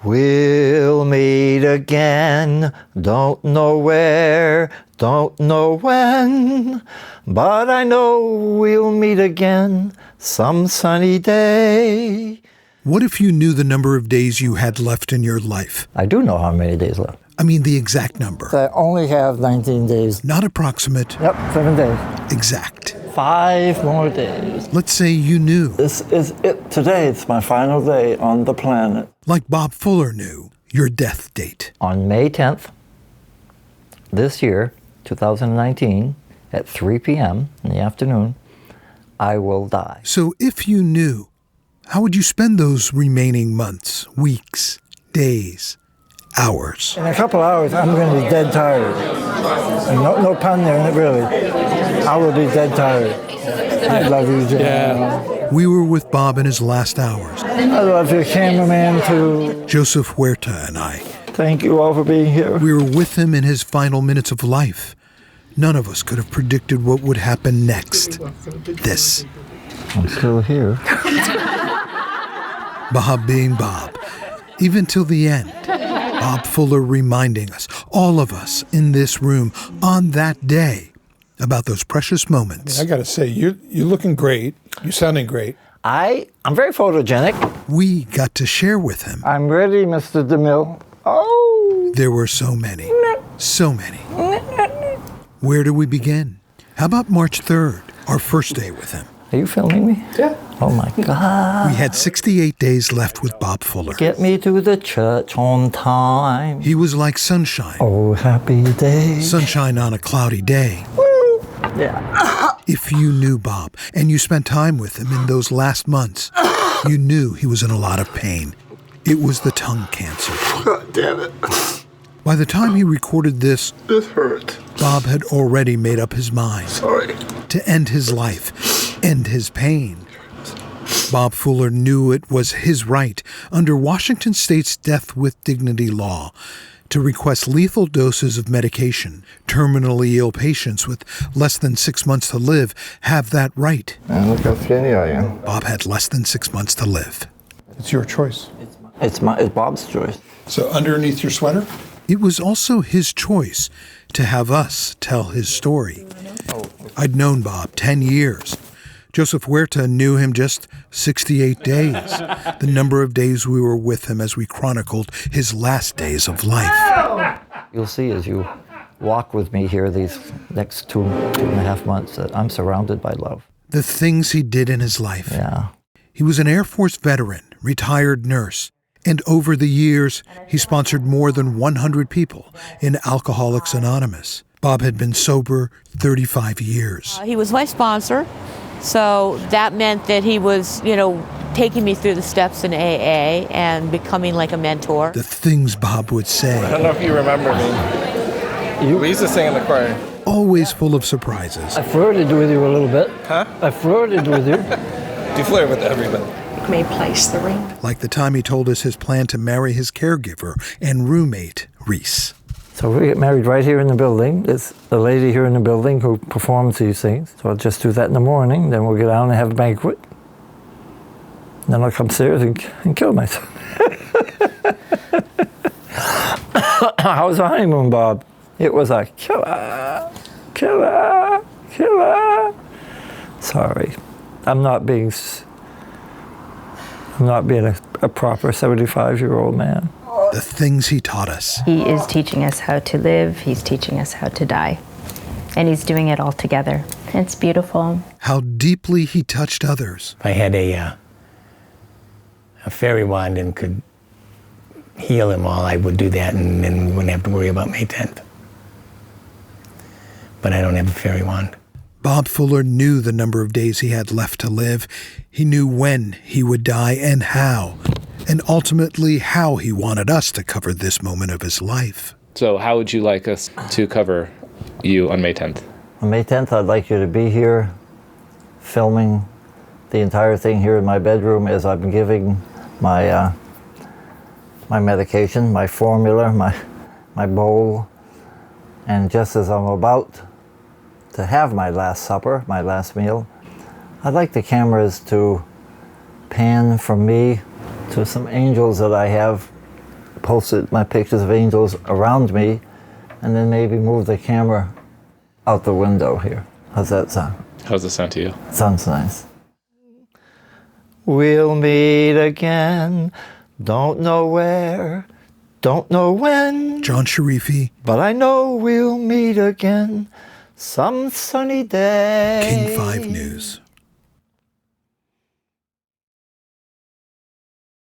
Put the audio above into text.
We'll meet again, don't know where, don't know when, but I know we'll meet again some sunny day. What if you knew the number of days you had left in your life? I do know how many days left. I mean the exact number. I only have 19 days. Not approximate. Yep, 7 days. Exact. 5 more days. Let's say you knew. This is it. Today, it's my final day on the planet. Like Bob Fuller knew your death date. On May 10th, this year, 2019, at 3 p.m. in the afternoon, I will die. So if you knew, how would you spend those remaining months, weeks, days, hours? In a couple hours, I'm going to be dead tired. And no pun there, really. I will be dead tired. I love you, Jim. Yeah. We were with Bob in his last hours. I love your cameraman, too. Joseph Huerta and I. Thank you all for being here. We were with him in his final minutes of life. None of us could have predicted what would happen next. This. I'm still here. Bob being Bob. Even till the end. Bob Fuller reminding us, all of us in this room on that day, about those precious moments. I got to say, you're looking great. You're sounding great. I'm very photogenic. We got to share with him. I'm ready, Mr. DeMille. Oh. There were so many. So many. Where do we begin? How about March 3rd, our first day with him? Are you filming me? Yeah. Oh, my God. We had 68 days left with Bob Fuller. Get me to the church on time. He was like sunshine. Oh, happy day. Sunshine on a cloudy day. Yeah. If you knew Bob and you spent time with him in those last months, you knew he was in a lot of pain. It was the tongue cancer. God damn it. By the time he recorded this, This hurt. Bob had already made up his mind Sorry. to end his life, end his pain. Bob Fuller knew it was his right, under Washington State's Death with Dignity law, to request lethal doses of medication. Terminally ill patients with less than 6 months to live have that right. And look how skinny I am. Bob had less than 6 months to live. It's your choice. It's Bob's choice. So underneath your sweater? It was also his choice to have us tell his story. I'd known Bob 10 years. Joseph Huerta knew him just 68 days, the number of days we were with him as we chronicled his last days of life. You'll see as you walk with me here these next 2.5 months that I'm surrounded by love. The things he did in his life. Yeah. He was an Air Force veteran, retired nurse, and over the years, he sponsored more than 100 people in Alcoholics Anonymous. Bob had been sober 35 years. He was my sponsor, so that meant that he was, taking me through the steps in AA and becoming like a mentor. The things Bob would I say, don't know if you remember me. We used to sing in the choir. always full of surprises. I flirted with you a little bit. Huh? I flirted with you. You flirt with everybody. May place the ring. Like the time he told us his plan to marry his caregiver and roommate, Reese. So we get married right here in the building. There's a lady here in the building who performs these things. So I'll just do that in the morning. Then we'll get down and have a banquet. Then I'll come upstairs and kill myself. How was the honeymoon, Bob? It was a killer. Sorry. I'm not being a proper 75-year-old man. The things he taught us. He is teaching us how to live. He's teaching us how to die. And he's doing it all together. It's beautiful. How deeply he touched others. If I had a fairy wand and could heal them all, I would do that and then wouldn't have to worry about May 10th. But I don't have a fairy wand. Bob Fuller knew the number of days he had left to live. He knew when he would die and how. And ultimately how he wanted us to cover this moment of his life. So how would you like us to cover you on May 10th? On May 10th, I'd like you to be here filming the entire thing here in my bedroom as I'm giving my my medication, my formula, my bowl. And just as I'm about to have my last supper, my last meal, I'd like the cameras to pan from me to some angels that I have posted my pictures of angels around me, and then maybe move the camera out the window here. How's that sound? How's it sound to you? Sounds nice. We'll meet again. Don't know where, don't know when. John Sharifi, But I know we'll meet again some sunny day. King 5 News.